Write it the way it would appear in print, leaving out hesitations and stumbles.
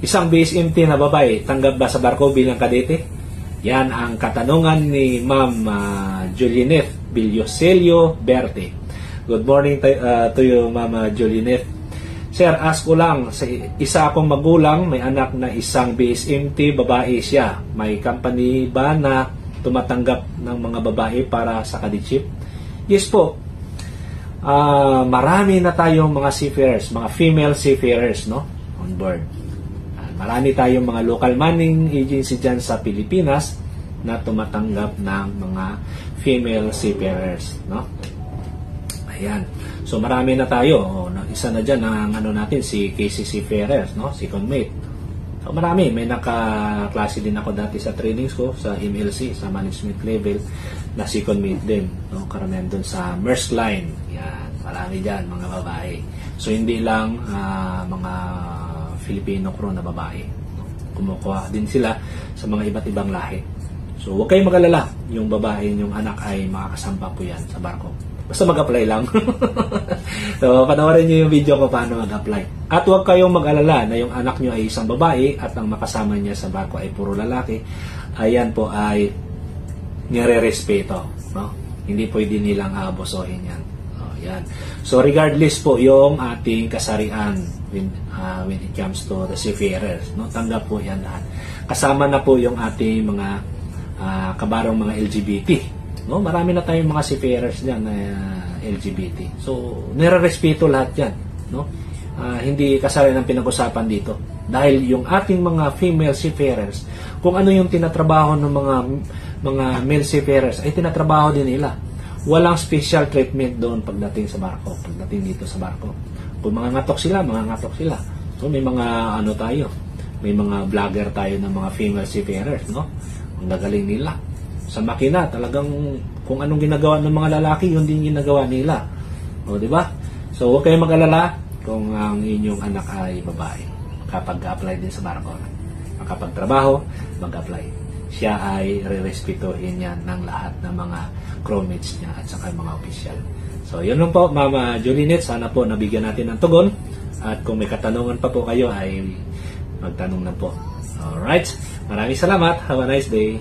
Isang base empty na babae, tanggap ba sa barko bilang kadete? Yan ang katanungan ni Ma'am Julianeth Villoselio Berte. Good morning to you, Ma'am Julianeth. Sir, ask ko lang, isa akong magulang, may anak na isang base empty, babae siya. May company ba na tumatanggap ng mga babae para sa kadetship? Yes po. Marami na tayong mga seafarers, mga female seafarers, no, on board. Marami tayong mga local manning agency dyan sa Pilipinas na tumatanggap ng mga female seafarers, no? Ayan. So marami na tayo. Isa na dyan ang natin, si Casey Seafarers, no? Second mate. So marami. May nakaklase din ako dati sa trainings ko sa MLC, sa management level, na second mate din, no? Karamihan doon sa Maersk Line. Yan. Marami dyan, mga babae. So hindi lang mga Filipino crew na babae, no? Kumukuha din sila sa mga iba't ibang lahi. So huwag kayong mag-alala. Yung babae, yung anak ay makakasampa po yan sa barko. Basta mag-apply lang. So, panoorin nyo yung video ko paano mag-apply. At huwag kayong mag-alala na yung anak nyo ay isang babae at ang makasama niya sa barko ay puro lalaki. Ayan po ay nire-respeto, no? Hindi pwede nilang abusohin yan. Yan. So, regardless po yung ating kasarian when it comes to the seafarers, no? Tanggap po yan lahat. Kasama na po yung ating mga kabarong mga LGBT. No, marami na tayong mga seafarers diyan na LGBT. So, nire-respeto lahat 'yan, no? Hindi kasalanan ang pinag-usapan dito. Dahil yung ating mga female seafarers, kung ano yung tinatrabaho ng mga male seafarers, ay tinatrabaho din nila. Walang special treatment doon pagdating sa barko, pagdating dito sa barko. Kung mga ngatok sila, mga ngatok sila. So, may mga tayo, may mga vlogger tayo ng mga female seafarers, no? Ang gagaling nila. Sa makina, talagang kung anong ginagawa ng mga lalaki, yun din ginagawa nila. O, di ba? So, huwag kayong mag-alala kung ang inyong anak ay babae. Kapag-apply din sa barko. Makapagtrabaho, mag-apply. Siya ay re-respetuhin yan ng lahat ng mga crewmates niya at saka mga official. So, yun lang po, Mama Julianeth. Sana po nabigyan natin ng tugon. At kung may katanungan pa po kayo, ay magtanong na po. Alright. Maraming salamat. Have a nice day.